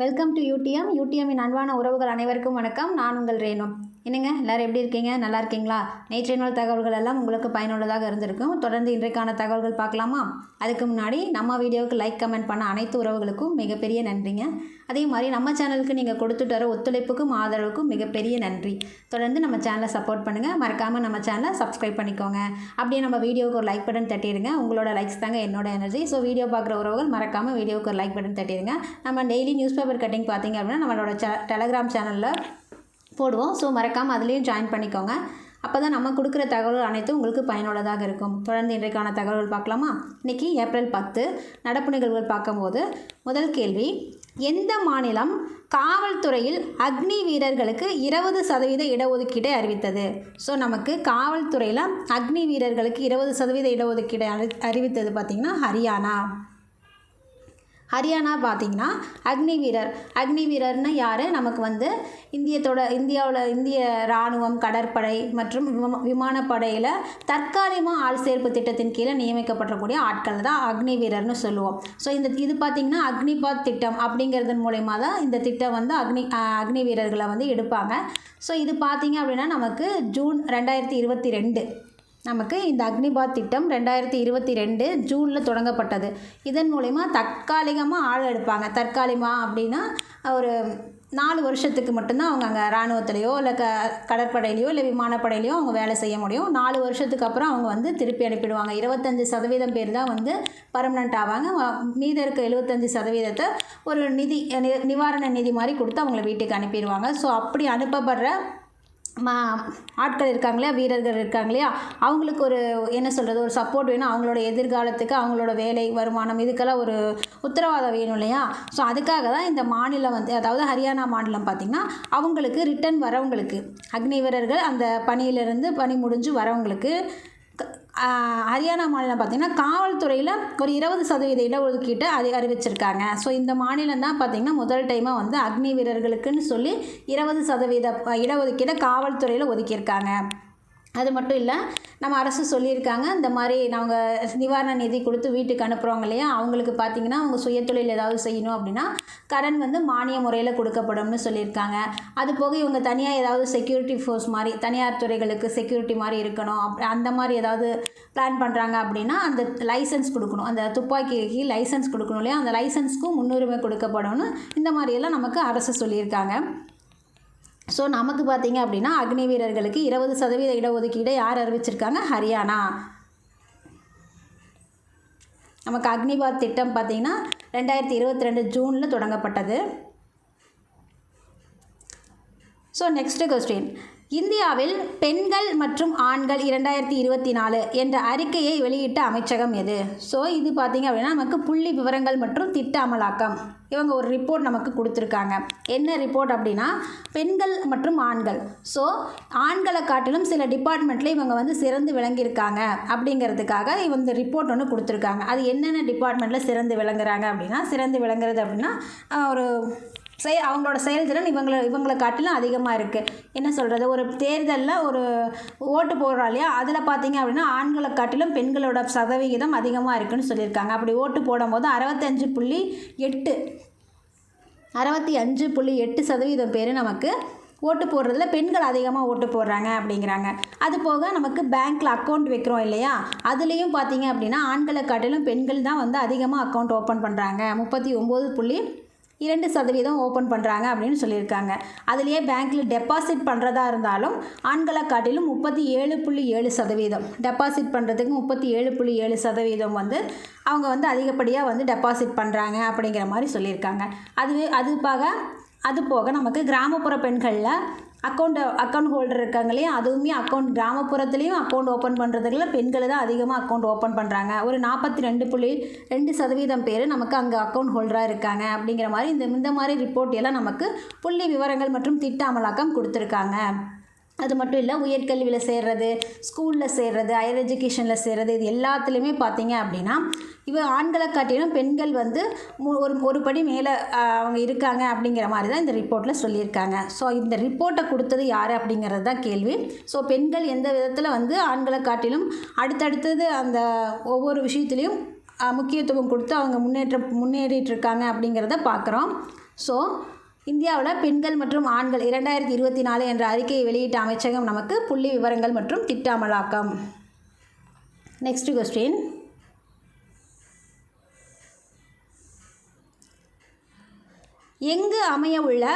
Welcome to யூடிஎம்மின் அன்பான உறவுகள் அனைவருக்கும் வணக்கம். நான் உங்கள் ரேணு. என்னங்க எல்லோரும் எப்படி இருக்கீங்க? நல்லா இருக்கீங்களா? நேற்றைய நாள் தகவல்கள் எல்லாம் உங்களுக்கு பயனுள்ளதாக இருந்திருக்கும். தொடர்ந்து இன்றைக்கான தகவல்கள் பார்க்கலாமா? அதுக்கு முன்னாடி நம்ம வீடியோவுக்கு லைக் கமெண்ட் பண்ண அனைத்து உறவுகளுக்கும் மிகப்பெரிய நன்றிங்க. அதே மாதிரி நம்ம சேனலுக்கு நீங்கள் கொடுத்துட்டு வர ஒத்துழைப்புக்கும் ஆதரவுக்கும் மிகப்பெரிய நன்றி. தொடர்ந்து நம்ம சேனலை சப்போர்ட் பண்ணுங்கள். மறக்காமல் நம்ம சேனலை சப்ஸ்கிரைப் பண்ணிக்கோங்க. அப்படியே நம்ம வீடியோவுக்கு ஒரு லைக் பட்டன் தட்டிடுங்க. உங்களோட லைக்ஸ் தாங்க என்னோட எனர்ஜி. ஸோ வீடியோ பார்க்குற உறவுகள் மறக்காமல் வீடியோவுக்கு ஒரு லைக் பட்டன் தட்டிடுங்க. நம்ம டெய்லி நியூஸ் பேப்பர் கட்டிங் பார்த்தீங்க அப்படின்னா நம்மளோட டெலகிராம் சேனலில் போடுவோம். ஸோ மறக்காமல் அதுலேயும் ஜாயின் பண்ணிக்கோங்க. அப்போ தான் நம்ம கொடுக்குற தகவல்கள் அனைத்தும் உங்களுக்கு பயனுள்ளதாக இருக்கும். தொடர்ந்து இன்றைக்கான தகவல்கள் பார்க்கலாமா? இன்றைக்கி ஏப்ரல் 10 நடப்பு நிகழ்வுகள் பார்க்கும்போது முதல் கேள்வி, எந்த மாநிலம் காவல்துறையில் அக்னி வீரர்களுக்கு 20% இடஒதுக்கீட்டை அறிவித்தது? ஸோ நமக்கு காவல்துறையில் அக்னி வீரர்களுக்கு 20% இடஒதுக்கீடை அறிவித்தது பார்த்திங்கன்னா ஹரியானா. ஹரியானா பார்த்திங்கன்னா அக்னி வீரர்னா யார்? நமக்கு இந்திய இராணுவம், கடற்படை மற்றும் விமானப்படையில் தற்காலிகமாக ஆள் சேர்ப்பு திட்டத்தின் கீழே நியமிக்கப்படக்கூடிய ஆட்கள் தான் அக்னி வீரர்னு சொல்லுவோம். ஸோ இது பார்த்திங்கன்னா அக்னிபாத் திட்டம் அப்படிங்கிறதன் மூலயமா தான் இந்த திட்டம் அக்னி வீரர்களை எடுப்பாங்க. ஸோ இது பார்த்திங்க அப்படின்னா நமக்கு ஜூன் 2022 நமக்கு இந்த அக்னிபாத் திட்டம் 2022 ஜூனில் தொடங்கப்பட்டது. இதன் மூலிமா தற்காலிகமாக ஆள் எடுப்பாங்க. தற்காலிகமாக அப்படின்னா ஒரு 4 வருஷத்துக்கு மட்டும்தான் அவங்க அங்கே இராணுவத்திலையோ இல்லை கடற்படையிலையோ இல்லை விமானப்படையிலையோ அவங்க வேலை செய்ய முடியும். 4 வருஷத்துக்கு அப்புறம் அவங்க திருப்பி அனுப்பிடுவாங்க. 25% பேர் தான் பர்மனெண்ட் ஆவாங்க. மீத இருக்க 75% ஒரு நிவாரண நிதி மாதிரி கொடுத்து அவங்கள வீட்டுக்கு அனுப்பிடுவாங்க. ஸோ அப்படி அனுப்பப்படுற ஆட்கள் இருக்காங்க இல்லையா, வீரர்கள் இருக்காங்க இல்லையா, அவங்களுக்கு ஒரு ஒரு சப்போர்ட் வேணும். அவங்களோட எதிர்காலத்துக்கு அவங்களோட வேலை வருமானம் இதுக்கெல்லாம் ஒரு உத்தரவாதம் வேணும் இல்லையா. ஸோ அதுக்காக தான் இந்த மாநிலம் அதாவது ஹரியானா மாநிலம் பார்த்திங்கன்னா அவங்களுக்கு ரிட்டர்ன் வரவங்களுக்கு அக்னி வீரர்கள் அந்த பணி முடிஞ்சு வரவங்களுக்கு ஹரியானா மாநிலம் பார்த்திங்கன்னா காவல்துறையில் ஒரு 20% இடஒதுக்கீட்டை அறிவிச்சிருக்காங்க. ஸோ இந்த மாநிலம் தான் பார்த்திங்கன்னா முதல் டைமாக அக்னி வீரர்களுக்குன்னு சொல்லி 20% இடஒதுக்கீடை காவல்துறையில் ஒதுக்கியிருக்காங்க. அது மட்டும் இல்லை, நம்ம அரசு சொல்லியிருக்காங்க இந்த மாதிரி நாங்கள் நிவாரண நிதி கொடுத்து வீட்டுக்கு அனுப்புகிறோங்க இல்லையா, அவங்களுக்கு பார்த்திங்கன்னா அவங்க சுயதொழில் ஏதாவது செய்யணும் அப்படின்னா கடன் மானிய முறையில் கொடுக்கப்படும்னு சொல்லியிருக்காங்க. அது போக இவங்க தனியாக ஏதாவது செக்யூரிட்டி ஃபோர்ஸ் மாதிரி தனியார் துறைகளுக்கு செக்யூரிட்டி மாதிரி இருக்கணும் அந்த மாதிரி ஏதாவது பிளான் பண்ணுறாங்க அப்படின்னா அந்த லைசன்ஸ் கொடுக்கணும். அந்த துப்பாக்கிக்கு லைசன்ஸ் கொடுக்கணும் இல்லையா, அந்த லைசன்ஸ்க்கும் முன்னுரிமை கொடுக்கப்படணும்னு இந்த மாதிரியெல்லாம் நமக்கு அரசு சொல்லியிருக்காங்க. ஸோ நமக்கு பார்த்திங்க அப்படின்னா அக்னி வீரர்களுக்கு 20% இடஒதுக்கீடை யார் அறிவிச்சிருக்காங்க? ஹரியானா. நமக்கு அக்னிபாத் திட்டம் பார்த்திங்கன்னா 2022 ஜூனில் தொடங்கப்பட்டது. ஸோ நெக்ஸ்ட் கொஸ்டின், இந்தியாவில் பெண்கள் மற்றும் ஆண்கள் 2024 என்ற அறிக்கையை வெளியிட்ட அமைச்சகம் எது? ஸோ இது பார்த்திங்க அப்படின்னா நமக்கு புள்ளி விவரங்கள் மற்றும் திட்ட அமலாக்கம் இவங்க ஒரு ரிப்போர்ட் நமக்கு கொடுத்துருக்காங்க. என்ன ரிப்போர்ட் அப்படின்னா பெண்கள் மற்றும் ஆண்கள். ஸோ ஆண்களை காட்டிலும் சில டிபார்ட்மெண்ட்டில் இவங்க சிறந்து விளங்கியிருக்காங்க அப்படிங்கிறதுக்காக இந்த ரிப்போர்ட் ஒன்று கொடுத்துருக்காங்க. அது என்னென்ன டிபார்ட்மெண்ட்டில் சிறந்து விளங்குறாங்க அப்படின்னா, சிறந்து விளங்குறது அப்படின்னா ஒரு அவங்களோட செயல்திறன் இவங்களை காட்டிலும் அதிகமாக இருக்குது. ஒரு தேர்தலில் ஒரு ஓட்டு போடுறோம் இல்லையா, அதில் பார்த்தீங்க அப்படின்னா ஆண்களை காட்டிலும் பெண்களோட சதவிகிதம் அதிகமாக இருக்குதுன்னு சொல்லியிருக்காங்க. அப்படி ஓட்டு போடும்போது 65.8% பேர் நமக்கு ஓட்டு போடுறதுல பெண்கள் அதிகமாக ஓட்டு போடுறாங்க அப்படிங்கிறாங்க. அது போக நமக்கு பேங்க்கில் அக்கௌண்ட் வைக்கிறோம் இல்லையா, அதுலேயும் பார்த்தீங்க அப்படின்னா ஆண்களை காட்டிலும் பெண்கள் தான் அதிகமாக அக்கௌண்ட் ஓப்பன் பண்ணுறாங்க. 39.2% ஓப்பன் பண்ணுறாங்க அப்படின்னு சொல்லியிருக்காங்க. அதுலேயே பேங்க்கில் டெபாசிட் பண்ணுறதா இருந்தாலும் ஆண்களை காட்டிலும் 37.7% டெபாசிட் பண்ணுறதுக்கு 37.7% அவங்க அதிகப்படியாக டெபாசிட் பண்ணுறாங்க அப்படிங்கிற மாதிரி சொல்லியிருக்காங்க. அது போக நமக்கு கிராமப்புற பெண்களில் அக்கௌண்ட் ஹோல்டர் இருக்காங்க இல்லையா, அதுவுமே கிராமப்புறத்துலேயும் அக்கௌண்ட் ஓப்பன் பண்ணுறதுக்குள்ள பெண்கள் தான் அதிகமாக அக்கௌண்ட் ஓப்பன் பண்ணுறாங்க. ஒரு 42.2% பேர் நமக்கு அங்கே அக்கௌண்ட் ஹோல்டராக இருக்காங்க அப்படிங்கிற மாதிரி இந்த மாதிரி ரிப்போர்ட் எல்லாம் நமக்கு புள்ளி விவரங்கள் மற்றும் திட்ட அமலாக்கம் கொடுத்துருக்காங்க. அது மட்டும் இல்லை, உயர்கல்வியில் சேர்றது, ஸ்கூலில் சேர்றது, ஹையர் எஜுகேஷனில் சேர்றது, இது எல்லாத்துலேயுமே பார்த்தீங்க அப்படின்னா ஆண்களை காட்டிலும் பெண்கள் ஒரு படி மேலே அவங்க இருக்காங்க அப்படிங்கிற மாதிரி தான் இந்த ரிப்போர்ட்டில் சொல்லியிருக்காங்க. ஸோ இந்த ரிப்போர்ட்டை கொடுத்தது யார் அப்படிங்கிறது தான் கேள்வி. ஸோ பெண்கள் எந்த விதத்தில் ஆண்களை காட்டிலும் அடுத்தடுத்தது அந்த ஒவ்வொரு விஷயத்துலேயும் முக்கியத்துவம் கொடுத்து அவங்க முன்னேறிட்டுருக்காங்க அப்படிங்கிறத பார்க்குறோம். ஸோ இந்தியாவில் பெண்கள் மற்றும் ஆண்கள் 2024 என்ற அறிக்கையை வெளியிட்ட அமைச்சகம் நமக்கு புள்ளி விவரங்கள் மற்றும் திட்ட அமலாக்கம். நெக்ஸ்ட் கொஸ்டின், எங்கு அமைய உள்ள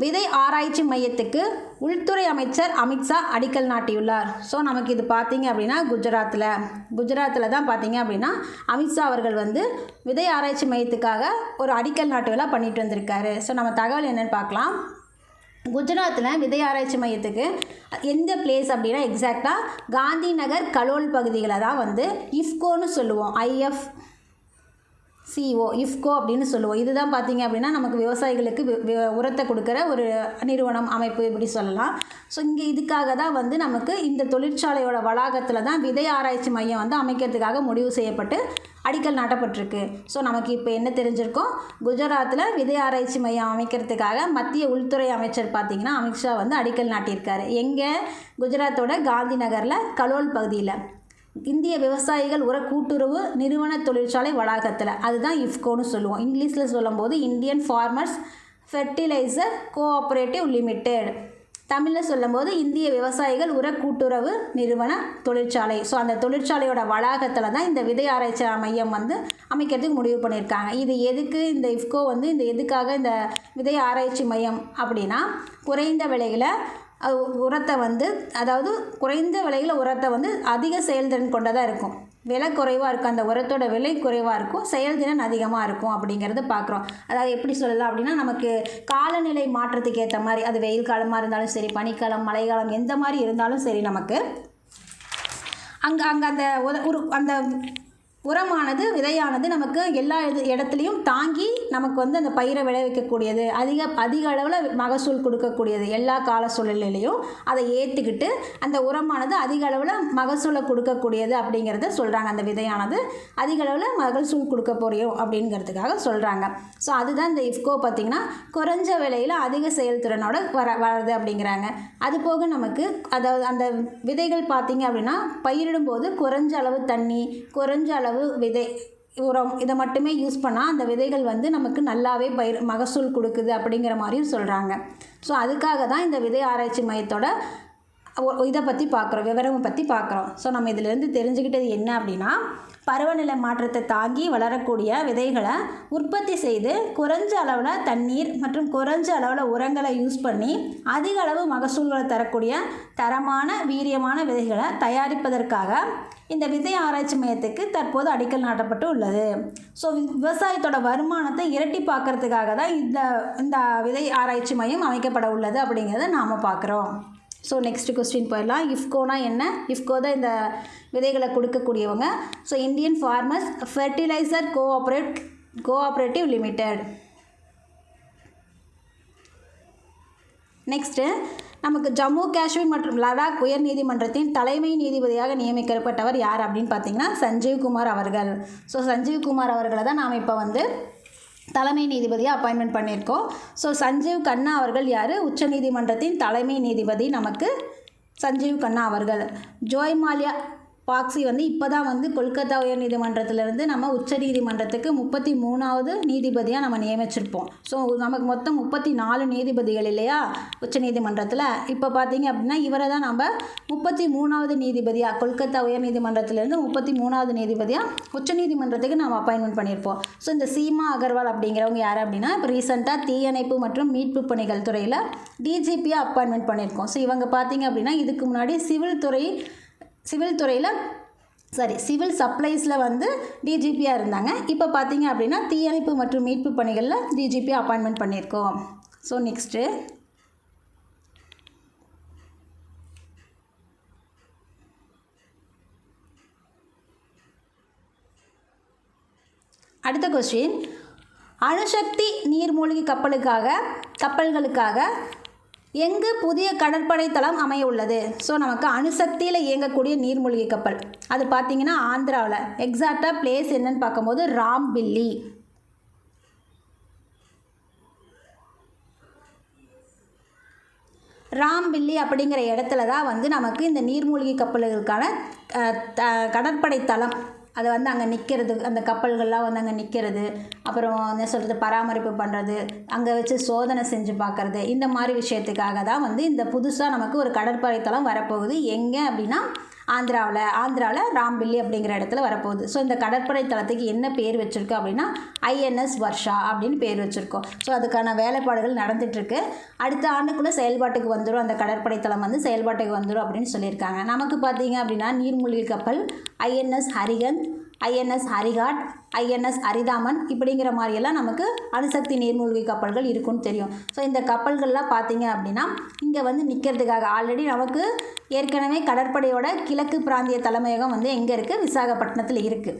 விதை ஆராய்ச்சி மையத்துக்கு உள்துறை அமைச்சர் அமித்ஷா அடிக்கல் நாட்டியுள்ளார்? ஸோ நமக்கு இது பார்த்திங்க அப்படின்னா குஜராத்தில் தான் பார்த்திங்க அப்படின்னா அமித்ஷா அவர்கள் வந்து விதை ஆராய்ச்சி மையத்துக்காக ஒரு அடிக்கல் நாட்டு விழா பண்ணிட்டு வந்திருக்காரு. ஸோ நம்ம தகவல் என்னென்னு பார்க்கலாம். குஜராத்தில் விதை ஆராய்ச்சி மையத்துக்கு எந்த பிளேஸ் அப்படின்னா எக்ஸாக்டாக காந்தி நகர் கலோல் பகுதிகளை தான் வந்து இஃப்கோன்னு சொல்லுவோம். இஃப்கோ அப்படின்னு சொல்லுவோம். இதுதான் பார்த்திங்க அப்படின்னா நமக்கு விவசாயிகளுக்கு உரத்தை கொடுக்குற ஒரு நிறுவனம், அமைப்பு இப்படி சொல்லலாம். ஸோ இங்கே இதுக்காக தான் வந்து நமக்கு இந்த தொழிற்சாலையோட வளாகத்தில் தான் விதை ஆராய்ச்சி மையம் வந்து அமைக்கிறதுக்காக முடிவு செய்யப்பட்டு அடிக்கல் நாட்டப்பட்டிருக்கு. ஸோ நமக்கு இப்போ என்ன தெரிஞ்சிருக்கோம், குஜராத்தில் விதை ஆராய்ச்சி மையம் அமைக்கிறதுக்காக மத்திய உள்துறை அமைச்சர் பார்த்திங்கன்னா அமித்ஷா வந்து அடிக்கல் நாட்டியிருக்காரு. எங்கே? குஜராத்தோட காந்தி நகரில் கலோல் பகுதியில் இந்திய விவசாயிகள் உர கூட்டுறவு நிறுவன தொழிற்சாலை வளாகத்தில், அதுதான் இஃப்கோன்னு சொல்லுவோம். இங்கிலீஷில் சொல்லும்போது Indian farmers fertiliser cooperative limited, தமிழில் சொல்லும்போது இந்திய விவசாயிகள் உர கூட்டுறவு நிறுவன தொழிற்சாலை. ஸோ அந்த தொழிற்சாலையோட வளாகத்தில் தான் இந்த விதை ஆராய்ச்சி மையம் வந்து அமைக்கிறதுக்கு முடிவு பண்ணியிருக்காங்க. இது எதுக்கு இந்த இஃப்கோ வந்து எதுக்காக இந்த விதை ஆராய்ச்சி மையம் அப்படின்னா, குறைந்த விலையில் உரத்தை வந்து, அதாவது குறைந்த விலையில் உரத்தை வந்து அதிக செயல்திறன் கொண்டதாக இருக்கும். விலை குறைவாக இருக்கும், அந்த உரத்தோட விலை குறைவாக இருக்கும், செயல்திறன் அதிகமாக இருக்கும் அப்படிங்கிறது பார்க்குறோம். அதாவது எப்படி சொல்லலாம் அப்படின்னா, நமக்கு காலநிலை மாற்றத்துக்கு ஏற்ற மாதிரி, அது வெயில் காலமாக இருந்தாலும் சரி, பனிக்காலம், மழைக்காலம், எந்த மாதிரி இருந்தாலும் சரி, நமக்கு அங்கே அந்த உரமானது, விதையானது நமக்கு எல்லா இடத்துலையும் தாங்கி நமக்கு வந்து அந்த பயிரை விளைவிக்கக்கூடியது, அதிக அளவில் மகசூல் கொடுக்கக்கூடியது. எல்லா கால சூழ்நிலையிலையும் அதை ஏற்றுக்கிட்டு அந்த உரமானது அதிக அளவில் மகசூலை கொடுக்கக்கூடியது அப்படிங்கிறத சொல்கிறாங்க. அந்த விதையானது அதிக அளவில் மகசூல் கொடுக்க போறியும் அப்படிங்கிறதுக்காக சொல்கிறாங்க. ஸோ அதுதான் இந்த இஃப்கோ பார்த்திங்கன்னா குறைஞ்ச விலையில் அதிக செயல்திறனோட வர்றது அப்படிங்கிறாங்க. அது போக நமக்கு அதாவது அந்த விதைகள் பார்த்திங்க அப்படின்னா பயிரிடும்போது குறைஞ்ச அளவு தண்ணி, குறைஞ்ச அளவு விதை உரம், இதை மட்டுமே யூஸ் பண்ணால் அந்த விதைகள் வந்து நமக்கு நல்லாவே மகசூல் கொடுக்குது அப்படிங்கிற மாதிரியும் சொல்கிறாங்க. ஸோ அதுக்காக தான் இந்த விதை ஆராய்ச்சி மையத்தோட இதை பற்றி பார்க்குறோம், விவரம் பற்றி பார்க்குறோம். ஸோ நம்ம இதிலேருந்து தெரிஞ்சுக்கிட்டது என்ன அப்படின்னா, பருவநிலை மாற்றத்தை தாங்கி வளரக்கூடிய விதைகளை உற்பத்தி செய்து குறைஞ்ச அளவில் தண்ணீர் மற்றும் குறைஞ்ச அளவில் உரங்களை யூஸ் பண்ணி அதிக அளவு மகசூல்களை தரக்கூடிய தரமான வீரியமான விதைகளை தயாரிப்பதற்காக இந்த விதை ஆராய்ச்சி மையத்துக்கு தற்போது அடிக்கல் நாட்டப்பட்டு உள்ளது. ஸோ விவசாயத்தோட வருமானத்தை இரட்டிப்பாக்கிறதுக்காக தான் இந்த விதை ஆராய்ச்சி மையம் அமைக்கப்பட உள்ளது அப்படிங்கிறத நாம் பார்க்குறோம். ஸோ நெக்ஸ்ட் கொஸ்டின் போயிடலாம். இஃப்கோனா என்ன? இஃப்கோ தான் இந்த விதைகளை கொடுக்கக்கூடியவங்க. So Indian farmers fertiliser cooperative limited. Next நமக்கு ஜம்மு காஷ்மீர் மற்றும் லடாக் உயர் நீதிமன்றத்தின் தலைமை நீதிபதியாக நியமிக்கப்பட்டவர் யார் அப்படின்னு பார்த்தீங்கன்னா சஞ்சீவ்குமார் அவர்கள். ஸோ சஞ்சீவ்குமார் அவர்களை தான் நாம் இப்போ வந்து தலைமை நீதிபதியாக அப்பாயின்மெண்ட் பண்ணியிருக்கோம். ஸோ சஞ்சீவ் கண்ணா அவர்கள் யார்? உச்சநீதிமன்றத்தின் தலைமை நீதிபதி நமக்கு சஞ்சீவ் கண்ணா அவர்கள். ஜோய்மாலியா பாக்சி வந்து இப்போ தான் வந்து கொல்கத்தா உயர் நீதிமன்றத்திலேருந்து நம்ம உச்ச நீதிமன்றத்துக்கு 33வது நீதிபதியாக நம்ம நியமிச்சிருப்போம். ஸோ நமக்கு மொத்தம் 34 நீதிபதிகள் இல்லையா உச்ச நீதிமன்றத்தில். இப்போ பார்த்தீங்க அப்படின்னா இவரை தான் நம்ம 33வது நீதிபதியாக, கொல்கத்தா உயர் நீதிமன்றத்திலேருந்து 33வது நீதிபதியாக உச்ச நீதிமன்றத்துக்கு நம்ம அப்பாயின்மெண்ட் பண்ணியிருப்போம். ஸோ இந்த சீமா அகர்வால் அப்படிங்கிறவங்க யார் அப்படின்னா, இப்போ ரீசெண்டாக தீயணைப்பு மற்றும் மீட்பு பணிகள் துறையில் டிஜிபியாக அப்பாயின்மெண்ட் பண்ணியிருக்கோம். ஸோ இவங்க பார்த்தீங்க அப்படின்னா இதுக்கு முன்னாடி சிவில் சப்ளைஸில் வந்து டிஜிபியாக இருந்தாங்க. இப்போ பார்த்தீங்க அப்படின்னா தீயணைப்பு மற்றும் மீட்பு பணிகளில் டிஜிபியாக அப்பாயின்மெண்ட் பண்ணியிருக்கோம். ஸோ நெக்ஸ்ட்டு அடுத்த கொஸ்டின், அணுசக்தி நீர்மூழ்கி கப்பல்களுக்காக எங்கு புதிய கடற்படை தளம் அமைய உள்ளது? ஸோ நமக்கு அணுசக்தியில் இயங்கக்கூடிய நீர்மூழ்கி கப்பல் அது பார்த்திங்கன்னா ஆந்திராவில். எக்ஸாக்டாக பிளேஸ் என்னன்னு பார்க்கும்போது ராம்பில்லி. ராம்பில்லி அப்படிங்கிற இடத்துல தான் வந்து நமக்கு இந்த நீர்மூழ்கி கப்பல்களுக்கான கடற்படை தளம், அது வந்து அங்கே நிற்கிறது, அந்த கப்பல்கள்லாம் வந்து அங்கே நிற்கிறது, அப்புறம் என்ன சொல்கிறது, பராமரிப்பு பண்ணுறது, அங்கே வச்சு சோதனை செஞ்சு பார்க்குறது, இந்த மாதிரி விஷயத்துக்காக தான் வந்து இந்த புதுசாக நமக்கு ஒரு கடற்படை தளம் வரப்போகுது. எங்கே அப்படின்னா ஆந்திராவில் ராம்பில்லி அப்படிங்கிற இடத்துல வரப்போகுது. ஸோ இந்த கடற்படை தளத்துக்கு என்ன பேர் வச்சுருக்கோம் அப்படின்னா ஐஎன்எஸ் வர்ஷா அப்படின்னு பேர் வச்சுருக்கோம். ஸோ அதுக்கான வேலைப்பாடுகள் நடந்துகிட்ருக்கு. அடுத்த ஆண்டுக்குள்ளே செயல்பாட்டுக்கு வந்துடும், அந்த கடற்படை தளம் வந்து செயல்பாட்டுக்கு வந்துடும் அப்படின்னு சொல்லியிருக்காங்க. நமக்கு பார்த்தீங்க அப்படின்னா நீர்மூழ்கி கப்பல் ஐஎன்எஸ் ஹரிகந்த், ஐஎன்எஸ் ஹரிகாட், ஐஎன்எஸ் ஹரிதாமன் இப்படிங்கிற மாதிரியெல்லாம் நமக்கு அணுசக்தி நீர்மூழ்கி கப்பல்கள் இருக்குன்னு தெரியும். ஸோ இந்த கப்பல்கள்லாம் பார்த்தீங்க அப்படின்னா இங்கே வந்து நிற்கிறதுக்காக ஆல்ரெடி நமக்கு ஏற்கனவே கடற்படையோட கிழக்கு பிராந்திய தலைமையகம் வந்து எங்கே இருக்குது, விசாகப்பட்டினத்தில் இருக்குது.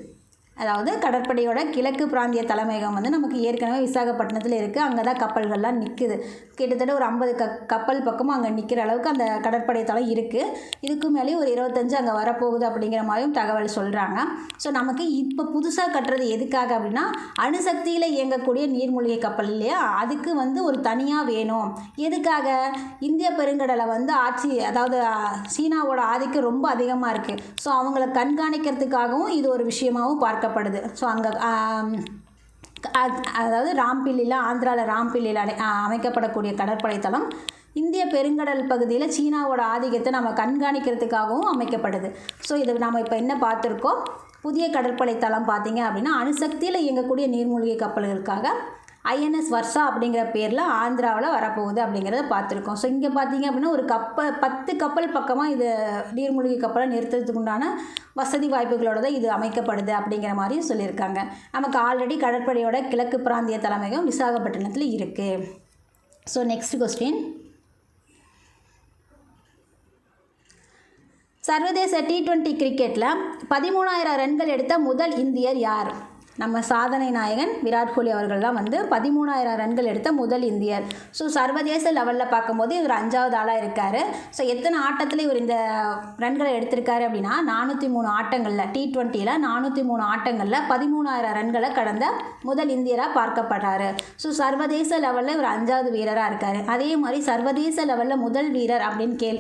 அதாவது கடற்படையோட கிழக்கு பிராந்திய தலைமையகம் வந்து நமக்கு ஏற்கனவே விசாகப்பட்டினத்தில் இருக்குது. அங்கே தான் கப்பல்கள்லாம் நிற்குது. கிட்டத்தட்ட ஒரு 50 கப்பல் பக்கமும் அங்கே நிற்கிற அளவுக்கு அந்த கடற்படை தளம் இருக்குது. இதுக்கு மேலே ஒரு 25 அங்கே வரப்போகுது அப்படிங்கிற மாதிரியும் தகவல் சொல்கிறாங்க. ஸோ நமக்கு இப்போ புதுசாக கட்டுறது எதுக்காக அப்படின்னா அணுசக்தியில் இயங்கக்கூடிய நீர்மூழ்கி கப்பல் இல்லையா, அதுக்கு வந்து ஒரு தனியாக வேணும். எதுக்காக, இந்திய பெருங்கடலை வந்து அதாவது சீனாவோட ஆதிக்கம் ரொம்ப அதிகமாக இருக்குது. ஸோ அவங்கள கண்காணிக்கிறதுக்காகவும் இது ஒரு விஷயமாகவும் பார்க்கப்படுது. ஸோ அங்கே அதாவது ஆந்திராவில் ராம்பில்லியில் அமைக்கப்படக்கூடிய கடற்படை தளம் இந்திய பெருங்கடல் பகுதியில் சீனாவோட ஆதிக்கத்தை நம்ம கண்காணிக்கிறதுக்காகவும் அமைக்கப்படுது. ஸோ இது நம்ம இப்போ என்ன பார்த்துருக்கோம், புதிய கடற்படை தளம் பார்த்தீங்க அப்படின்னா அணுசக்தியில் இயங்கக்கூடிய நீர்மூழ்கி கப்பல்களுக்காக ஐஎன்எஸ் வர்ஷா அப்படிங்கிற பேரில் ஆந்திராவில் வரப்போகுது அப்படிங்கிறத பார்த்துருக்கோம். ஸோ இங்கே பார்த்தீங்க அப்படின்னா ஒரு 10 கப்பல் பக்கமாக இது நீர்மூழ்கி கப்பலை நிறுத்துறதுக்கு உண்டான வசதி வாய்ப்புகளோடு தான் இது அமைக்கப்படுது அப்படிங்கிற மாதிரியும் சொல்லியிருக்காங்க. நமக்கு ஆல்ரெடி கடற்படையோட கிழக்கு பிராந்திய தலைமையகம் விசாகப்பட்டினத்தில் இருக்குது. ஸோ நெக்ஸ்ட் கொஸ்டின், சர்வதேச T20 கிரிக்கெட்டில் 13,000 ரன்கள் எடுத்த முதல் இந்தியர் யார்? நம்ம சாதனை நாயகன் விராட் கோலி அவர்கள் தான் வந்து 13,000 ரன்கள் எடுத்த முதல் இந்தியர். ஸோ சர்வதேச லெவலில் பார்க்கும்போது இவர் 5வது ஆளாக இருக்கார். ஸோ எத்தனை ஆட்டத்தில் இவர் இந்த ரன்களை எடுத்திருக்காரு அப்படின்னா 403 ஆட்டங்களில், T20யில் 403 ஆட்டங்களில் 13,000 ரன்களை கடந்த முதல் இந்தியராக பார்க்கப்படுறாரு. ஸோ சர்வதேச லெவலில் இவர் 5வது வீரராக இருக்கார். அதே மாதிரி சர்வதேச லெவலில் முதல் வீரர் அப்படின்னு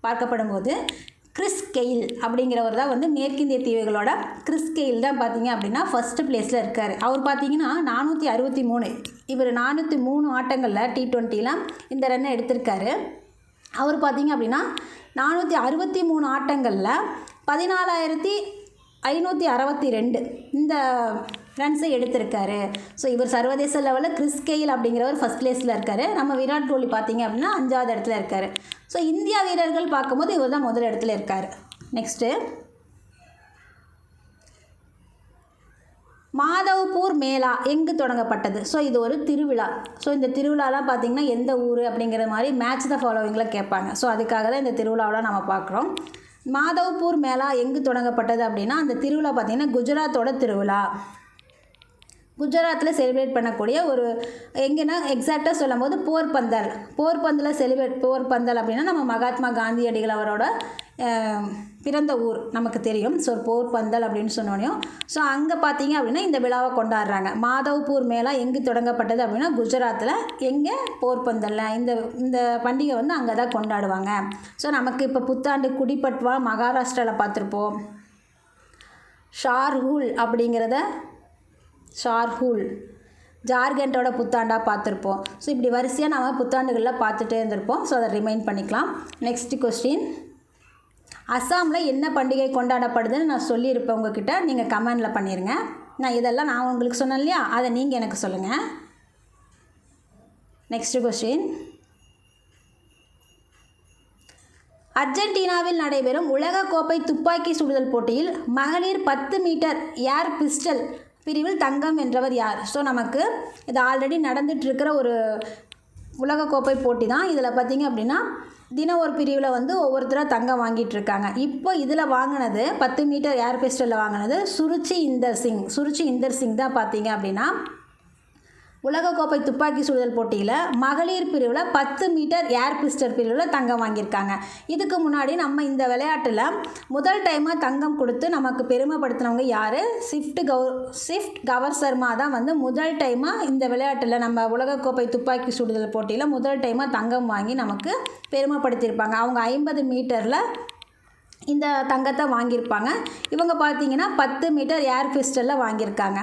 பார்க்கப்படும் போது கிறிஸ் கெயில் அப்படிங்கிறவர் தான் வந்து மேற்கிந்திய தீவுகளோட கிறிஸ் கெயில் தான் பார்த்தீங்க அப்படின்னா ஃபஸ்ட்டு பிளேஸில் இருக்கார். அவர் பார்த்தீங்கன்னா 463, இவர் 403 ஆட்டங்களில் T20யில் இந்த ரன்னை எடுத்திருக்காரு. அவர் பார்த்தீங்க அப்படின்னா 463 ஆட்டங்களில் 14,562 இந்த ரன்ஸை எடுத்திருக்காரு. ஸோ இவர் சர்வதேச லெவலில் கிறிஸ் கெயில் அப்படிங்கிறவர் ஃபஸ்ட் பிளேஸில் இருக்கார். நம்ம விராட் கோலி பார்த்தீங்க அப்படின்னா 5வது இடத்துல இருக்கார். ஸோ இந்தியா வீரர்கள் பார்க்கும்போது இவர் தான் முதல் இடத்துல இருக்கார். நெக்ஸ்ட்டு, மாதவ்பூர் மேளா எங்கு தொடங்கப்பட்டது? ஸோ இது ஒரு திருவிழா. ஸோ இந்த திருவிழாலாம் பார்த்திங்கன்னா எந்த ஊர் அப்படிங்கிற மாதிரி மேட்ச் த ஃபாலோவிங்கில் கேட்பாங்க. ஸோ அதுக்காக தான் இந்த திருவிழாவெலாம் நம்ம பார்க்குறோம். மாதவ்பூர் மேளா எங்கு தொடங்கப்பட்டது அப்படின்னா அந்த திருவிழா பார்த்திங்கன்னா குஜராத்தோட திருவிழா. குஜராத்தில் செலிப்ரேட் பண்ணக்கூடிய ஒரு எங்கன்னா எக்ஸாக்டாக சொல்லும் போது போர்பந்தல் அப்படின்னா நம்ம மகாத்மா காந்தியடிகள் அவரோட பிறந்த ஊர் நமக்கு தெரியும். ஸோ போர்பந்தல் அப்படின்னு சொன்னோனையும் ஸோ அங்கே பார்த்தீங்க அப்படின்னா இந்த விழாவை கொண்டாடுறாங்க. மாதவ்பூர் மேளா எங்கு தொடங்கப்பட்டது அப்படின்னா குஜராத்தில், எங்கே, போர்பந்தலில். இந்த பண்டிகை வந்து அங்கே தான் கொண்டாடுவாங்க. ஸோ நமக்கு இப்போ புத்தாண்டு குடிபட்வா மகாராஷ்டிராவில் பார்த்துருப்போம். ஷார்ஹூல் அப்படிங்கிறத ஜார்க்கண்டோட புத்தாண்டாக பார்த்துருப்போம். ஸோ இப்படி வரிசையாக நாம் புத்தாண்டுகளில் பார்த்துட்டே இருந்திருப்போம். ஸோ அதை ரிமைண்ட் பண்ணிக்கலாம். நெக்ஸ்ட் கொஸ்டின், அஸ்ஸாமில் என்ன பண்டிகை கொண்டாடப்படுதுன்னு நான் சொல்லியிருப்பேன் உங்ககிட்ட, நீங்கள் கமெண்டில் பண்ணிடுங்க. இதெல்லாம் நான் உங்களுக்கு சொன்னேன் இல்லையா, அதை நீங்கள் எனக்கு சொல்லுங்கள். நெக்ஸ்ட் கொஸ்டின், அர்ஜென்டினாவில் நடைபெறும் உலகக்கோப்பை துப்பாக்கி சுடுதல் போட்டியில் மகளிர் 10 மீட்டர் ஏர் பிஸ்டல் பிரிவில் தங்கம் வென்றவர் யார்? ஸோ நமக்கு இது ஆல்ரெடி நடந்துகிட்ருக்கிற ஒரு உலகக்கோப்பை போட்டி தான். இதில் பார்த்திங்க அப்படின்னா தினம் ஒரு பிரிவில் வந்து ஒவ்வொருத்தராக தங்கம் வாங்கிட்டு இருக்காங்க. இப்போ இதில் வாங்கினது 10 மீட்டர் ஏர் பிஸ்டலில் வாங்கினது சுருச்சி இந்தர் சிங் தான் பார்த்தீங்க அப்படின்னா உலகக்கோப்பை துப்பாக்கி சுடுதல் போட்டியில் மகளிர் பிரிவில் 10 மீட்டர் ஏர் பிஸ்டல் பிரிவில் தங்கம் வாங்கியிருக்காங்க. இதுக்கு முன்னாடி நம்ம இந்த விளையாட்டில் முதல் டைமாக தங்கம் கொடுத்து நமக்கு பெருமைப்படுத்தினவங்க யார்? ஸ்விஃப்ட் கவர் சர்மா தான் வந்து முதல் டைமாக இந்த விளையாட்டில் நம்ம உலகக்கோப்பை துப்பாக்கி சுடுதல் போட்டியில் முதல் டைமாக தங்கம் வாங்கி நமக்கு பெருமைப்படுத்தியிருப்பாங்க. அவங்க 50 மீட்டரில் இந்த தங்கத்தை வாங்கியிருப்பாங்க. இவங்க பார்த்திங்கன்னா 10 மீட்டர் ஏர் பிஸ்டலில் வாங்கியிருக்காங்க.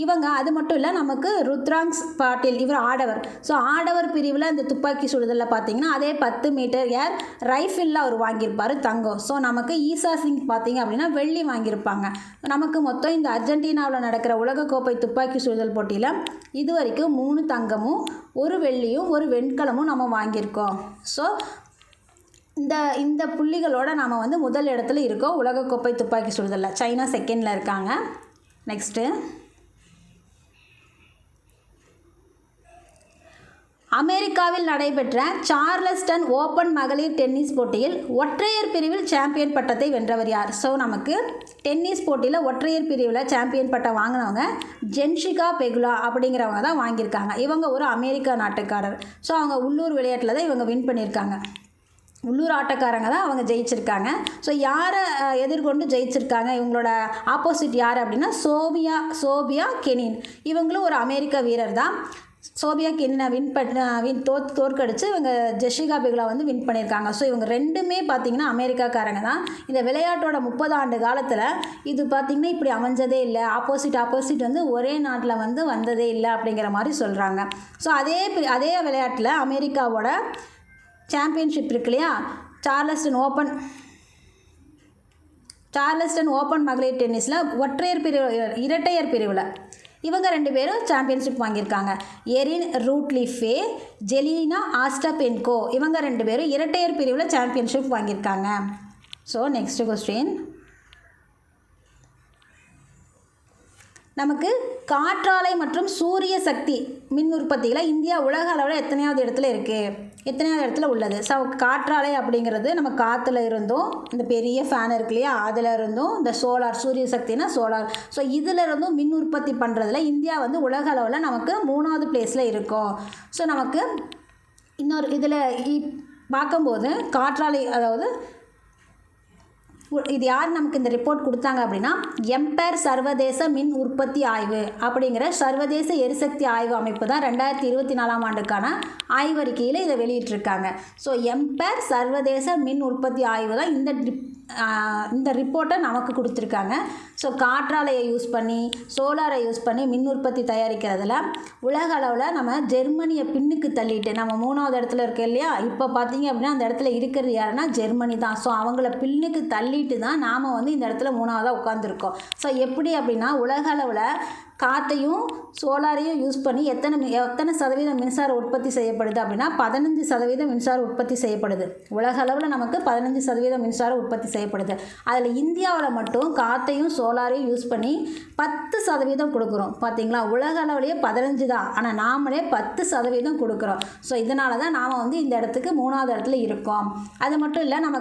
இவங்க அது மட்டும் இல்லை, நமக்கு ருத்ராங்ஸ் பாட்டில் இவர் ஆடவர். ஸோ ஆடவர் பிரிவில் இந்த துப்பாக்கி சுடுதலில் பார்த்திங்கன்னா அதே 10 மீட்டர் ஏர் ரைஃபிளில் அவர் வாங்கியிருப்பார் தங்கம். ஸோ நமக்கு ஈசா சிங் பார்த்திங்க அப்படின்னா வெள்ளி வாங்கியிருப்பாங்க. நமக்கு மொத்தம் இந்த அர்ஜென்டினாவில் நடக்கிற உலகக்கோப்பை துப்பாக்கி சுடுதல் போட்டியில் இது வரைக்கும் 3 தங்கமும் 1 வெள்ளியும் 1 வெண்கலமும் நம்ம வாங்கியிருக்கோம். ஸோ இந்த புள்ளிகளோடு நாம் வந்து முதல் இடத்துல இருக்கோம் உலகக்கோப்பை துப்பாக்கி சுடுதலில். சைனா செகண்டில் இருக்காங்க. நெக்ஸ்ட்டு அமெரிக்காவில் நடைபெற்ற சார்லஸ்டன் ஓப்பன் மகளிர் டென்னிஸ் போட்டியில் ஒற்றையர் பிரிவில் சாம்பியன் பட்டத்தை வென்றவர் யார்? ஸோ நமக்கு டென்னிஸ் போட்டியில் ஒற்றையர் பிரிவில் சாம்பியன் பட்டம் வாங்கினவங்க ஜென்ஷிகா பெகுலா அப்படிங்கிறவங்க தான் வாங்கியிருக்காங்க. இவங்க ஒரு அமெரிக்கா நாட்டுக்காரர். ஸோ அவங்க உள்ளூர் விளையாட்டில் தான் இவங்க வின் பண்ணியிருக்காங்க. உள்ளூர் ஆட்டக்காரங்க தான் அவங்க ஜெயிச்சிருக்காங்க. ஸோ யாரை எதிர்கொண்டு ஜெயிச்சிருக்காங்க, இவங்களோட ஆப்போசிட் யார் அப்படின்னா சோபியா கெனின். இவங்களும் ஒரு அமெரிக்க வீரர் தான். சோபியா கெனினை தோற்கடிச்சு இவங்க ஜெஷிகா பெகுலா வந்து வின் பண்ணியிருக்காங்க. ஸோ இவங்க ரெண்டுமே பார்த்திங்கன்னா அமெரிக்காக்காரங்க தான். இந்த விளையாட்டோட 30 ஆண்டு காலத்தில் இது பார்த்திங்கன்னா இப்படி அமைஞ்சதே இல்லை. ஆப்போசிட் வந்து ஒரே நாட்டில் வந்து வந்ததே இல்லை அப்படிங்கிற மாதிரி சொல்கிறாங்க. ஸோ அதே விளையாட்டில் அமெரிக்காவோட சாம்பியன்ஷிப் இருக்கு இல்லையா, சார்லஸ்டன் ஓப்பன் மகளிர் டென்னிஸில் இரட்டையர் பிரிவில் இவங்க 2 பேரும் சாம்பியன்ஷிப் வாங்கியிருக்காங்க. எரின் ரூட்லிஃபே, ஜெலினா ஆஸ்டபென்கோ இவங்க 2 பேரும் இரட்டையர் பிரிவில் சாம்பியன்ஷிப் வாங்கியிருக்காங்க. ஸோ நெக்ஸ்ட் கொஸ்டின், நமக்கு காற்றாலை மற்றும் சூரிய சக்தி மின் உற்பத்தியில் இந்தியா உலக அளவில் எத்தனையாவது இடத்துல உள்ளது? ஸோ காற்றாலை அப்படிங்கிறது நம்ம காற்றுல இருந்தும், இந்த பெரிய ஃபேன் இருக்கு இல்லையா அதில் இருந்தும், இந்த சூரிய சக்தினா சோலார். ஸோ இதில் இருந்தும் மின் உற்பத்தி பண்ணுறதுல இந்தியா வந்து உலக அளவில் நமக்கு 3வது பிளேஸில் இருக்கும். ஸோ நமக்கு இன்னொரு இதில் பார்க்கும்போது காற்றாலை, அதாவது இது யார் நமக்கு இந்த ரிப்போர்ட் கொடுத்தாங்க அப்படின்னா எம்பேர் சர்வதேச மின் உற்பத்தி ஆய்வு அப்படிங்கிற சர்வதேச எரிசக்தி ஆய்வு அமைப்பு தான் 2024ஆம் ஆண்டுக்கான ஆய்வறிக்கையில் இதை வெளியிட்டிருக்காங்க. ஸோ எம்பேர் சர்வதேச மின் உற்பத்தி ஆய்வு தான் இந்த ரிப்போர்ட்டை நமக்கு கொடுத்துருக்காங்க. ஸோ காற்றாலையை யூஸ் பண்ணி சோலாரை யூஸ் பண்ணி மின் உற்பத்தி தயாரிக்கிறதுல உலக அளவில் நம்ம ஜெர்மனியை பின்னுக்கு தள்ளிட்டு நம்ம 3வது இடத்துல இருக்க இல்லையா. இப்போ பார்த்தீங்க அப்படின்னா அந்த இடத்துல இருக்கிறது யாருன்னா ஜெர்மனி தான். ஸோ அவங்கள பின்னுக்கு தள்ளிட்டு தான் நாம் வந்து இந்த இடத்துல 3ஆவதாக உட்காந்துருக்கோம். ஸோ எப்படி அப்படின்னா உலக அளவில் காற்றையும் சோலாரையும் யூஸ் பண்ணி எத்தனை சதவீதம் மின்சார உற்பத்தி செய்யப்படுது அப்படின்னா 15% மின்சார உற்பத்தி செய்யப்படுது. உலக அளவில் நமக்கு 15% மின்சார உற்பத்தி செய்யப்படுது. அதில் இந்தியாவில் மட்டும் காற்றையும் சோலாரையும் யூஸ் பண்ணி 10% கொடுக்குறோம். பார்த்திங்களா, உலக அளவுலேயே 15 தான், ஆனால் நாமளே 10% கொடுக்குறோம். ஸோ இதனால தான் நாம் வந்து இந்த இடத்துக்கு 3வது இடத்துல இருக்கோம். அது மட்டும் இல்லை, நம்ம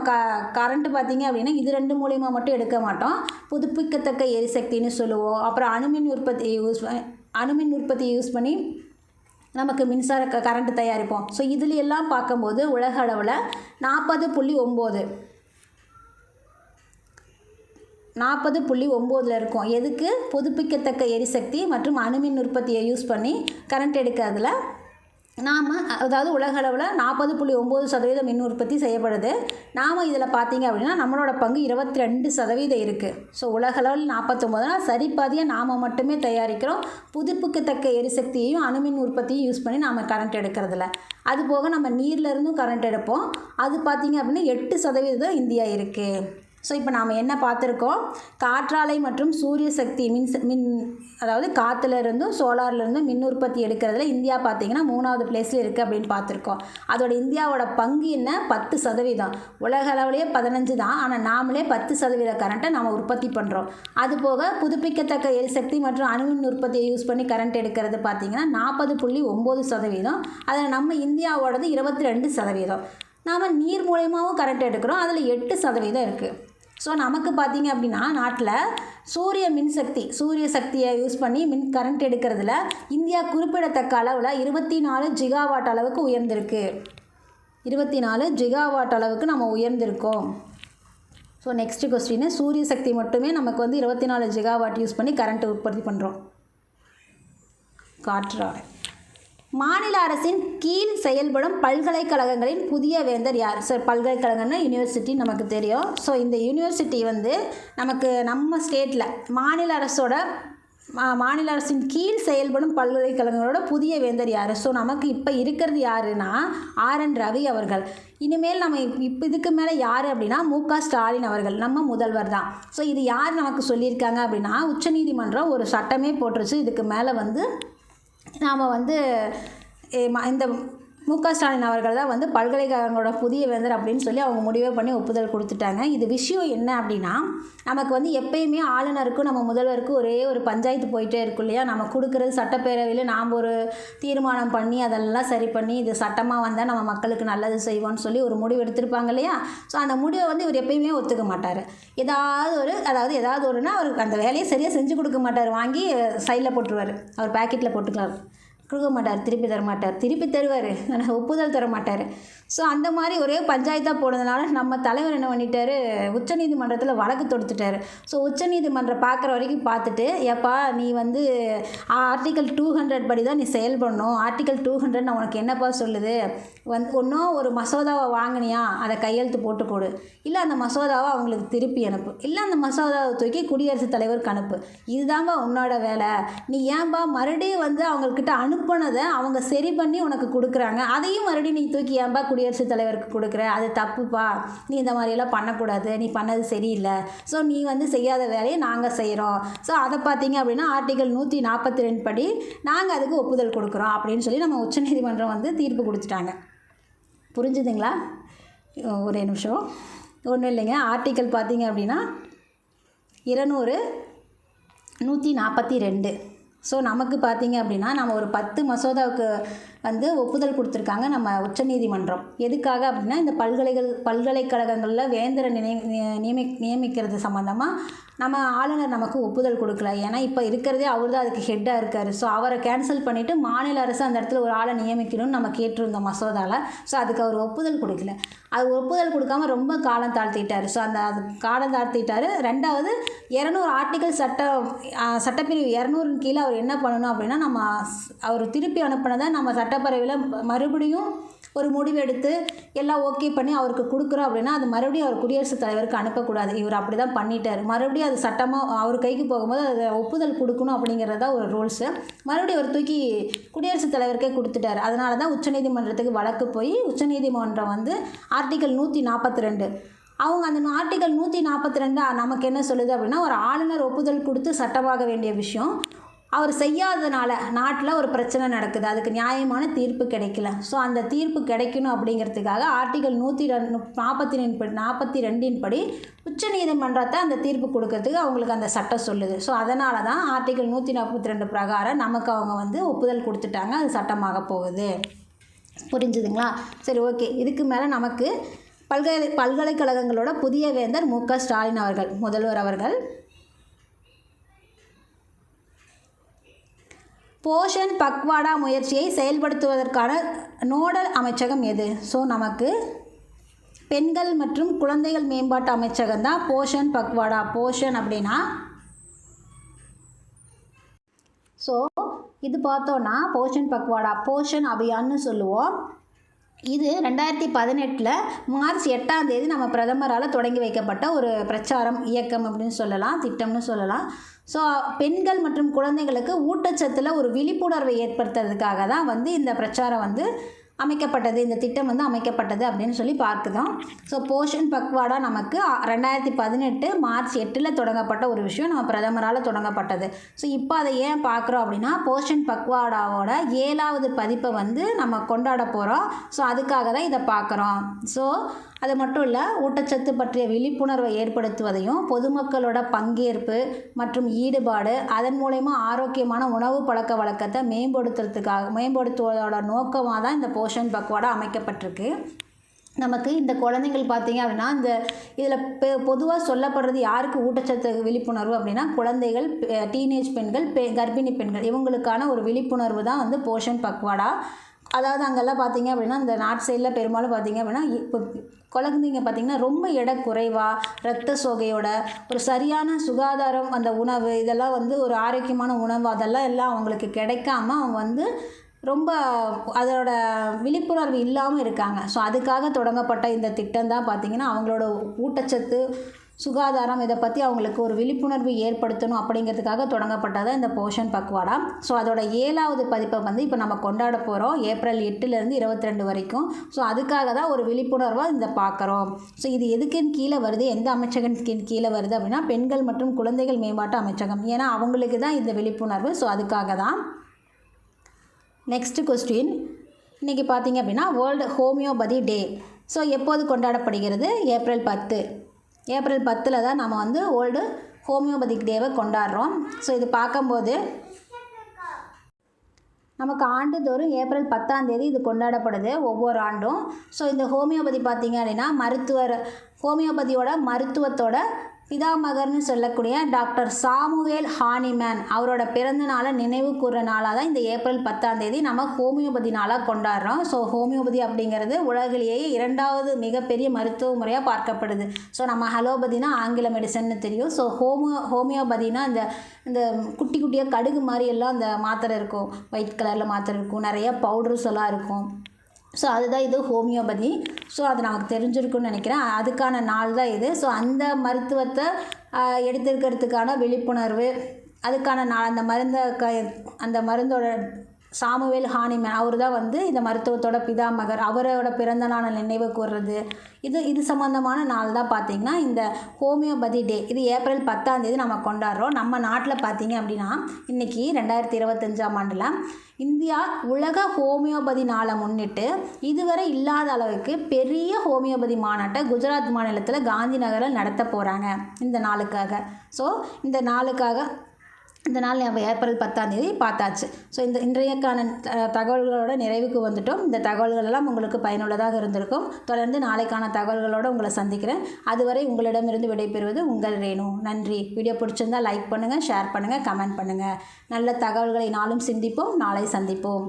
கரண்ட்டு பார்த்திங்க அப்படின்னா இது 2 மூலியமாக மட்டும் எடுக்க மாட்டோம். புதுப்பிக்கத்தக்க எரிசக்தின்னு சொல்லுவோம். அப்புறம் அணுமின் உற்பத்தியை யூஸ் பண்ணி நமக்கு மின்சார கரண்ட் தயாரிப்போம். ஸோ இதில் எல்லாம் பார்க்கும்போது உலக அளவில் 40.9 இருக்கும். எதுக்கு? புதுப்பிக்கத்தக்க எரிசக்தி மற்றும் அணுமின் உற்பத்தியை யூஸ் பண்ணி கரண்ட் எடுக்கிறதுல அதாவது உலக அளவில் 40.9% மின் உற்பத்தி செய்யப்படுது. நாம் இதில் பார்த்திங்க அப்படின்னா நம்மளோட பங்கு 22% இருக்குது. ஸோ உலக அளவில் 49, சரிபாதியாக நாம் மட்டுமே தயாரிக்கிறோம். புதுப்பிக்கத்தக்க எரிசக்தியையும் அணுமின் உற்பத்தியும் யூஸ் பண்ணி நாம் கரண்ட் எடுக்கிறதில்ல. அதுபோக நம்ம நீர்லேருந்தும் கரண்ட் எடுப்போம். அது பார்த்திங்க அப்படின்னா 8% இந்தியா இருக்குது. ஸோ இப்போ நாம் என்ன பார்த்துருக்கோம், காற்றாலை மற்றும் சூரிய சக்தி அதாவது காற்றுலேருந்தும் சோலார்லேருந்தும் மின் உற்பத்தி எடுக்கிறதுல இந்தியா பார்த்திங்கன்னா 3வது பிளேஸில் இருக்குது அப்படின்னு பார்த்துருக்கோம். அதோட இந்தியாவோட பங்கு என்ன? 10%. உலக அளவுலேயே 15 தான், ஆனால் நாமளே 10% கரண்ட்டை நம்ம உற்பத்தி பண்ணுறோம். அதுபோக புதுப்பிக்கத்தக்க எரிசக்தி மற்றும் அணுமின் உற்பத்தியை யூஸ் பண்ணி கரண்ட் எடுக்கிறது பார்த்திங்கன்னா 40.9%. அதில் நம்ம இந்தியாவோடது 22%. நாம் நீர் மூலயமாவும் கரண்ட் எடுக்கிறோம், அதில் 8% இருக்குது. ஸோ நமக்கு பார்த்திங்க அப்படின்னா நாட்டில் சூரிய சக்தியை யூஸ் பண்ணி கரண்ட் எடுக்கிறதுல இந்தியா குறிப்பிடத்தக்க அளவில் 24 ஜிகாவாட் அளவுக்கு உயர்ந்திருக்கு. 24 ஜிகாவாட் அளவுக்கு நம்ம உயர்ந்திருக்கோம். ஸோ நெக்ஸ்ட் கொஸ்டின், சூரிய சக்தி மட்டுமே நமக்கு வந்து 24 ஜிகாவாட் யூஸ் பண்ணி கரண்ட் உற்பத்தி பண்ணுறோம். காற்றாலை மாநில அரசின் கீழ் செயல்படும் பல்கலைக்கழகங்களின் புதிய வேந்தர் யார்? ஸோ பல்கலைக்கழகம்னா யூனிவர்சிட்டி நமக்கு தெரியும். ஸோ இந்த யூனிவர்சிட்டி வந்து நமக்கு நம்ம ஸ்டேட்டில் மாநில அரசின் கீழ் செயல்படும் பல்கலைக்கழகங்களோட புதிய வேந்தர் யார்? ஸோ நமக்கு இப்போ இருக்கிறது யாருன்னா RN ரவி அவர்கள். இனிமேல் நம்ம இப்போ இதுக்கு மேலே யார் அப்படின்னா மு.க. ஸ்டாலின் அவர்கள், நம்ம முதல்வர் தான். ஸோ இது யார் நமக்கு சொல்லியிருக்காங்க அப்படின்னா உச்சநீதிமன்றம் ஒரு சட்டமே போட்டுருச்சு. இதுக்கு மேலே வந்து நாம் வந்து இந்த மு.க. ஸ்டாலின் அவர்கள் தான் வந்து பல்கலைக்கழகங்களோட புதிய வேந்தர் அப்படின்னு சொல்லி அவங்க முடிவே பண்ணி ஒப்புதல் கொடுத்துட்டாங்க. இது விஷயம் என்ன அப்படின்னா, நமக்கு வந்து எப்பயுமே ஆளுநருக்கும் நம்ம முதல்வருக்கும் ஒரே ஒரு பஞ்சாயத்து போயிட்டே இருக்கும் இல்லையா? நம்ம கொடுக்குறது சட்டப்பேரவையில் நாம் ஒரு தீர்மானம் பண்ணி அதெல்லாம் சரி பண்ணி இது சட்டமாக வந்தால் நம்ம மக்களுக்கு நல்லது செய்வோம்னு சொல்லி ஒரு முடிவு எடுத்திருப்பாங்க இல்லையா? ஸோ அந்த முடிவை வந்து இவர் எப்பயுமே ஒத்துக்க மாட்டார். ஏதாவது ஒருனா அவருக்கு அந்த வேலையை சரியாக செஞ்சு கொடுக்க மாட்டார். வாங்கி சைடில் போட்டுருவார், அவர் பேக்கெட்டில் போட்டுக்கலாம், கொடுக்க மாட்டார், திருப்பி தருவார், ஆனால் ஒப்புதல் தர மாட்டார். ஸோ அந்த மாதிரி ஒரே பஞ்சாயத்தாக போனதுனால நம்ம தலைவர் என்ன பண்ணிட்டார், உச்சநீதிமன்றத்தில் வழக்கு தொடுத்துட்டார். ஸோ உச்சநீதிமன்றம் பார்க்குற வரைக்கும் பார்த்துட்டு, ஏப்பா நீ வந்து ஆர்டிகல் 200 படி தான் நீ செயல்படணும், ஆர்டிகல் 200 நான் உனக்கு என்னப்பா சொல்லுது, ஒன்றும் ஒரு மசோதாவை வாங்கினியா அதை கையெழுத்து போட்டு கொடு, இல்லை அந்த மசோதாவை அவங்களுக்கு திருப்பி அனுப்பு, இல்லை அந்த மசோதாவை தூக்கி குடியரசுத் தலைவருக்கு அனுப்பு, இதுதான்பா உன்னோட வேலை. நீ ஏன்பா மறுபடியும் வந்து அவங்கக்கிட்ட அனுப்புனதை அவங்க சரி பண்ணி உனக்கு கொடுக்குறாங்க, அதையும் மறுபடியும் நீ தூக்கி ஏன்பா குடியரசுத் தலைவருக்கு கொடுக்குற, அது தப்புப்பா, நீ இந்த மாதிரியெல்லாம் பண்ணக்கூடாது, நீ பண்ணது சரியில்லை, ஸோ நீ வந்து செய்யாத வேலையை நாங்கள் செய்கிறோம், ஸோ அதை பார்த்தீங்க அப்படின்னா ஆர்டிகல் 142 படி நாங்கள் அதுக்கு ஒப்புதல் கொடுக்குறோம் அப்படின்னு சொல்லி நம்ம உச்சநீதிமன்றம் வந்து தீர்ப்பு கொடுத்துட்டாங்க. புரிஞ்சுதுங்களா? ஒரே நிமிஷம். ஒன்றும் இல்லைங்க, ஆர்டிக்கல் பார்த்தீங்க அப்படின்னா 200 142. ஸோ நமக்கு பார்த்தீங்க அப்படின்னா நம்ம ஒரு 10 மசோதாவுக்கு வந்து ஒப்புதல் கொடுத்துருக்காங்க நம்ம உச்சநீதிமன்றம். எதுக்காக அப்படின்னா இந்த பல்கலைக்கழகங்களில் வேந்தரை நியமிக்கிறது சம்மந்தமாக நம்ம ஆளுநர் நமக்கு ஒப்புதல் கொடுக்கல. ஏன்னா இப்போ இருக்கிறதே அவர் தான் அதுக்கு ஹெட்டாக இருக்கார். ஸோ அவரை கேன்சல் பண்ணிவிட்டு மாநில அரசு அந்த இடத்துல ஒரு ஆளை நியமிக்கணும்னு நம்ம கேட்டிருந்தோம் மசோதாவில். ஸோ அதுக்கு அவர் ஒப்புதல் கொடுக்கல. அது ஒப்புதல் கொடுக்காம ரொம்ப காலம் தாழ்த்திட்டார். ஸோ அது காலம் தாழ்த்திட்டார். ரெண்டாவது 200 ஆர்டிகல் சட்டப்பிரிவு 200 கீழே அவர் என்ன பண்ணணும் அப்படின்னா அவர் திருப்பி அனுப்பினதை நம்ம சட்டப்பேரவையில் மறுபடியும் ஒரு முடிவெடுத்து எல்லாம் ஓகே பண்ணி அவருக்கு கொடுக்குறோம் அப்படின்னா அது மறுபடியும் அவர் குடியரசுத் தலைவருக்கு அனுப்பக்கூடாது. இவர் அப்படி தான் பண்ணிட்டார். மறுபடியும் அது சட்டமாக அவர் கைக்கு போகும்போது அதை ஒப்புதல் கொடுக்கணும் அப்படிங்கிறது தான் ஒரு ரூல்ஸு. மறுபடியும் அவர் தூக்கி குடியரசுத் தலைவருக்கே கொடுத்துட்டார். அதனால தான் உச்சநீதிமன்றத்துக்கு வழக்கு போய் உச்சநீதிமன்றம் வந்து ஆர்டிகல் 142 அவங்க அந்த ஆர்டிகல் 142 நமக்கு என்ன சொல்லுது அப்படின்னா, ஒரு ஆளுநர் ஒப்புதல் கொடுத்து சட்டமாக வேண்டிய விஷயம் அவர் செய்யாததுனால நாட்டில் ஒரு பிரச்சனை நடக்குது, அதுக்கு நியாயமான தீர்ப்பு கிடைக்கல. ஸோ அந்த தீர்ப்பு கிடைக்கணும் அப்படிங்கிறதுக்காக ஆர்டிகல் 142 படி உச்சநீதிமன்றத்தை அந்த தீர்ப்பு கொடுக்கறதுக்கு அவங்களுக்கு அந்த சட்டம் சொல்லுது. ஸோ அதனால தான் ஆர்டிகல் 142 பிரகாரம் நமக்கு அவங்க வந்து ஒப்புதல் கொடுத்துட்டாங்க, அது சட்டமாக போகுது. புரிஞ்சுதுங்களா? சரி, ஓகே. இதுக்கு மேலே நமக்கு பல்கலைக்கழகங்களோட புதிய வேந்தர் மு.க. ஸ்டாலின் அவர்கள், முதல்வர் அவர்கள். போஷன் பக்வாடா முயற்சியை செயல்படுத்துவதற்கான நோடல் அமைச்சகம் எது? ஸோ நமக்கு பெண்கள் மற்றும் குழந்தைகள் மேம்பாட்டு அமைச்சகம் தான் போஷன் பக்வாடா. போஷன் அப்படின்னா ஸோ இது பார்த்தோன்னா போஷன் பக்வாடா, போஷன் அபியான்னு சொல்லுவோம். இது 2018 மார்ச் 8 நம்ம பிரதமரால் தொடங்கி வைக்கப்பட்ட ஒரு பிரச்சாரம், இயக்கம் அப்படின்னு சொல்லலாம், திட்டம்னு சொல்லலாம். ஸோ பெண்கள் மற்றும் குழந்தைகளுக்கு ஊட்டச்சத்தில் ஒரு விழிப்புணர்வை ஏற்படுத்துறதுக்காக தான் வந்து இந்த பிரச்சாரம் வந்து அமைக்கப்பட்டது, இந்த திட்டம் வந்து அமைக்கப்பட்டது அப்படின்னு சொல்லி பார்க்குதோம். ஸோ போஷன் பக்வாடா நமக்கு 2018 மார்ச் 8 தொடங்கப்பட்ட ஒரு விஷயம், நம்ம பிரதமரால் தொடங்கப்பட்டது. ஸோ இப்போ அதை ஏன் பார்க்குறோம் அப்படின்னா, போஷன் பக்வாடாவோட 7வது பதிப்பை வந்து நம்ம கொண்டாட போகிறோம். ஸோ அதுக்காக தான் இதை பார்க்குறோம். ஸோ அது மட்டும் இல்லை, ஊட்டச்சத்து பற்றிய விழிப்புணர்வை ஏற்படுத்துவதையும் பொதுமக்களோட பங்கேற்பு மற்றும் ஈடுபாடு, அதன் மூலயமா ஆரோக்கியமான உணவு பழக்க வழக்கத்தை மேம்படுத்துவதோட நோக்கமாக தான் இந்த போஷன் பக்வாடா அமைக்கப்பட்டிருக்கு. நமக்கு இந்த குழந்தைங்கள் பார்த்திங்க அப்படின்னா இதில் பொதுவாக சொல்லப்படுறது யாருக்கு ஊட்டச்சத்து விழிப்புணர்வு அப்படின்னா, குழந்தைகள், டீனேஜ் பெண்கள், கர்ப்பிணி பெண்கள், இவங்களுக்கான ஒரு விழிப்புணர்வு தான் வந்து போஷன் பக்வாடா. அதாவது அங்கெல்லாம் பார்த்திங்க அப்படின்னா இந்த நார்த் சைடில் பெரும்பாலும் பார்த்திங்க அப்படின்னா இப்போ குழந்தைங்க பார்த்திங்கன்னா ரொம்ப எடை குறைவாக, இரத்த சோகையோட, ஒரு சரியான சுகாதாரம், அந்த உணவு இதெல்லாம் வந்து ஒரு ஆரோக்கியமான உணவு அதெல்லாம் அவங்களுக்கு கிடைக்காம அவங்க வந்து ரொம்ப அதோட விழிப்புணர்வு இல்லாமல் இருக்காங்க. ஸோ அதுக்காக தொடங்கப்பட்ட இந்த திட்டம் தான் பார்த்திங்கன்னா அவங்களோட ஊட்டச்சத்து, சுகாதாரம் இதை பற்றி அவங்களுக்கு ஒரு விழிப்புணர்வு ஏற்படுத்தணும் அப்படிங்கிறதுக்காக தொடங்கப்பட்டது இந்த போஷன் பக்வாடா. ஸோ அதோட 7வது பதிப்பை வந்து இப்போ நம்ம கொண்டாட போகிறோம் ஏப்ரல் 8லேருந்து 22 வரைக்கும். ஸோ அதுக்காக தான் ஒரு விழிப்புணர்வாக இந்த பார்க்குறோம். ஸோ இது எதுக்குன்னு கீழே வருது, எந்த அமைச்சகத்தின் கீழே வருது அப்படின்னா பெண்கள் மற்றும் குழந்தைகள் மேம்பாட்டு அமைச்சகம். ஏன்னா அவங்களுக்கு தான் இந்த விழிப்புணர்வு. ஸோ அதுக்காக தான். நெக்ஸ்ட் கொஸ்டின், இன்றைக்கி பார்த்திங்க அப்படின்னா வேர்ல்டு ஹோமியோபதி டே. ஸோ எப்போது கொண்டாடப்படுகிறது? ஏப்ரல் 10. ஏப்ரல் 10 தான் நம்ம வந்து வேர்ல்டு ஹோமியோபதிக் டேவை கொண்டாடுறோம். ஸோ இது பார்க்கும்போது நமக்கு ஆண்டுதோறும் ஏப்ரல் 10 இது கொண்டாடப்படுது ஒவ்வொரு ஆண்டும். ஸோ இந்த ஹோமியோபதி பார்த்திங்க அப்படின்னா ஹோமியோபதியோட மருத்துவத்தோட பிதாமகர்னு சொல்லக்கூடிய டாக்டர் சாமுவேல் ஹானிமேன் அவரோட பிறந்த நாளை நினைவு கூறுற நாளாக தான் இந்த ஏப்ரல் 10 நம்ம ஹோமியோபதி நாளாக கொண்டாடுறோம். ஸோ ஹோமியோபதி அப்படிங்கிறது உலகிலேயே 2வது மிகப்பெரிய மருத்துவ முறையாக பார்க்கப்படுது. ஸோ நம்ம அலோபதினா ஆங்கில மெடிசன்னு தெரியும். ஸோ ஹோமியோபதினா இந்த குட்டி குட்டியாக கடுகு மாதிரி எல்லாம் அந்த மாத்திரை இருக்கும், ஒயிட் கலரில் மாத்திரை இருக்கும், நிறைய பவுடர்ஸ் எல்லாம் இருக்கும். ஸோ அதுதான் இது ஹோமியோபதி. ஸோ அது நமக்கு தெரிஞ்சிருக்குன்னு நினைக்கிறேன். அதுக்கான நாள் தான் இது. ஸோ அந்த மருத்துவத்தை எடுத்துக்கிறதுக்கான விழிப்புணர்வு, அதுக்கான நாள், அந்த மருந்தோட சாமுவேல் ஹானிமேன் அவர் தான் வந்து இந்த மருத்துவத்தோட பிதாமகர். அவரோட பிறந்த நாளை நினைவு கூறுறது இது சம்மந்தமான நாள் தான் பார்த்திங்கன்னா இந்த ஹோமியோபதி டே. இது ஏப்ரல் 10 நம்ம கொண்டாடுறோம். நம்ம நாட்டில் பார்த்திங்க அப்படின்னா இன்றைக்கி 2025ஆம் ஆண்டில் இந்தியா உலக ஹோமியோபதி நாளை முன்னிட்டு இதுவரை இல்லாத அளவுக்கு பெரிய ஹோமியோபதி மாநாட்டை குஜராத் மாநிலத்தில் காந்தி நகரில் நடத்த போகிறாங்க இந்த நாளுக்காக. ஸோ இந்த நாள் நம்ம ஏப்ரல் 10 பார்த்தாச்சு. ஸோ இன்றையக்கான தகவல்களோட நிறைவுக்கு வந்துட்டோம். இந்த தகவல்கள் எல்லாம் உங்களுக்கு பயனுள்ளதாக இருந்திருக்கும். தொடர்ந்து நாளைக்கான தகவல்களோடு உங்களை சந்திக்கிறேன். அதுவரை உங்களிடமிருந்து விடைபெறுவது உங்கள் ரேணு. நன்றி. வீடியோ பிடிச்சிருந்தால் லைக் பண்ணுங்கள், ஷேர் பண்ணுங்கள், கமெண்ட் பண்ணுங்கள். நல்ல தகவல்களை நாளும் சிந்திப்போம், நாளை சந்திப்போம்.